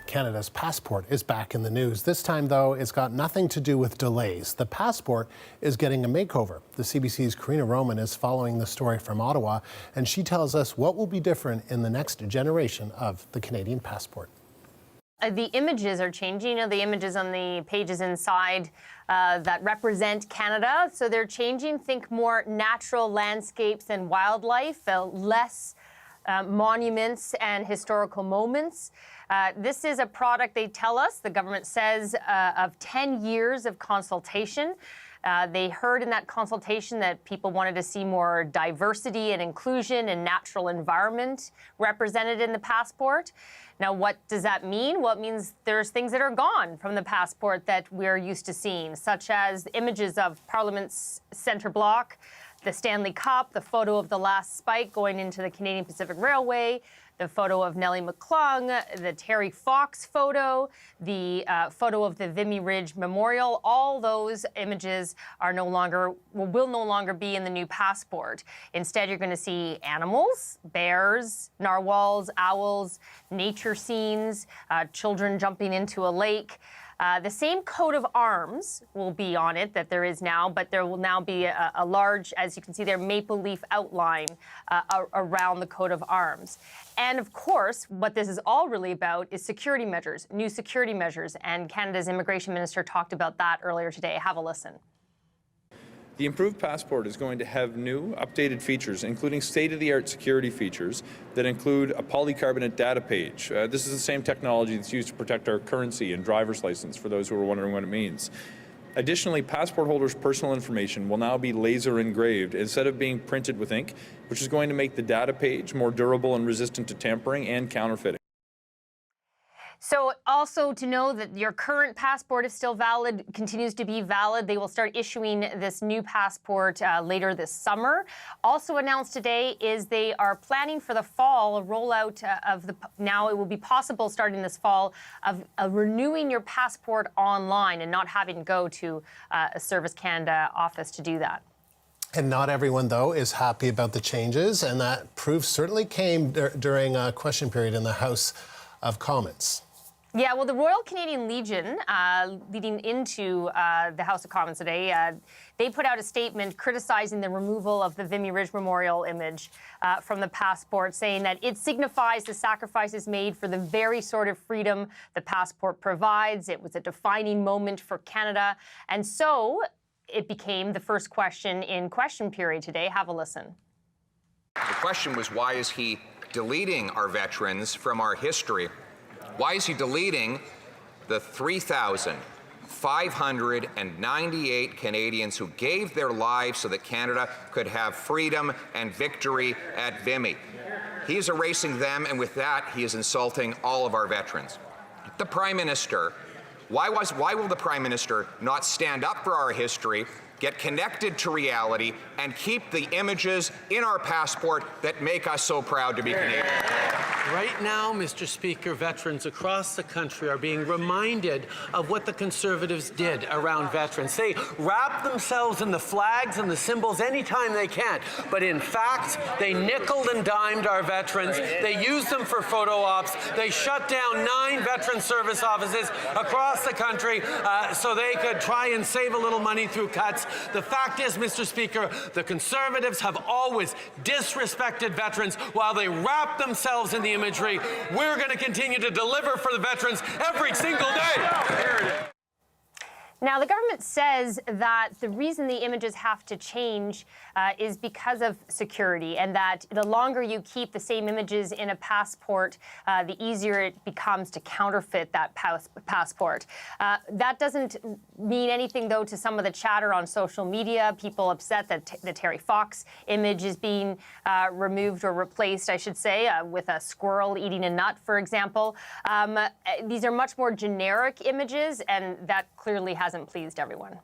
Canada's passport is back in the news. This time, though, it's got nothing to do with delays. The passport is getting a makeover. The CBC's Karina Roman is following the story from Ottawa, and she tells us what will be different in the next generation of the Canadian passport. The images are changing. The images on the pages inside that represent Canada. So they're changing. Think more natural landscapes and wildlife, less monuments and historical moments. This is a product, they tell us, the government says, of 10 years of consultation. They heard in that consultation that people wanted to see more diversity and inclusion and natural environment represented in the passport. Now, what does that mean? Well, it means there's things that are gone from the passport that we're used to seeing, such as images of Parliament's centre block, the Stanley Cup, the photo of the last spike going into the Canadian Pacific Railway, the photo of Nellie McClung, the Terry Fox photo, the photo of the Vimy Ridge Memorial. All those images are will no longer be in the new passport. Instead, you're going to see animals, bears, narwhals, owls, nature scenes, children jumping into a lake. The same coat of arms will be on it that there is now, but there will now be a large, as you can see there, maple leaf outline around the coat of arms. And of course, what this is all really about is security measures, new security measures. And Canada's immigration minister talked about that earlier today. Have a listen. The improved passport is going to have new, updated features, including state-of-the-art security features that include a polycarbonate data page. This is the same technology that's used to protect our currency and driver's license, for those who are wondering what it means. Additionally, passport holders' personal information will now be laser engraved instead of being printed with ink, which is going to make the data page more durable and resistant to tampering and counterfeiting. So also to know that your current passport is still valid, continues to be valid. They will start issuing this new passport later this summer. Also announced today is they are planning for the fall a rollout now it will be possible starting this fall of renewing your passport online and not having to go to a Service Canada office to do that. And not everyone, though, is happy about the changes, and that proof certainly came during a question period in the House of Commons. Yeah, well, the Royal Canadian Legion, leading into the House of Commons today, they put out a statement criticizing the removal of the Vimy Ridge Memorial image from the passport, saying that it signifies the sacrifices made for the very sort of freedom the passport provides. It was a defining moment for Canada. And so it became the first question in question period today. Have a listen. The question was, why is he deleting our veterans from our history? Why is he deleting the 3,598 Canadians who gave their lives so that Canada could have freedom and victory at Vimy? He is erasing them, and with that, he is insulting all of our veterans. The Prime Minister, why will the Prime Minister not stand up for our history, get connected to reality, and keep the images in our passport that make us so proud to be Canadian? Right now, Mr. Speaker, veterans across the country are being reminded of what the Conservatives did around veterans. They wrap themselves in the flags and the symbols anytime they can, but in fact, they nickeled and dimed our veterans. They used them for photo ops. They shut down 9 veteran service offices across the country so they could try and save a little money through cuts. The fact is, Mr. Speaker, the Conservatives have always disrespected veterans while they wrap themselves in the imagery. We're going to continue to deliver for the veterans every single day. Now, the government says that the reason the images have to change is because of security, and that the longer you keep the same images in a passport, the easier it becomes to counterfeit that passport. That doesn't mean anything, though, to some of the chatter on social media. People upset that the Terry Fox image is being removed or replaced, I should say, with a squirrel eating a nut, for example. These are much more generic images, and that clearly hasn't pleased everyone.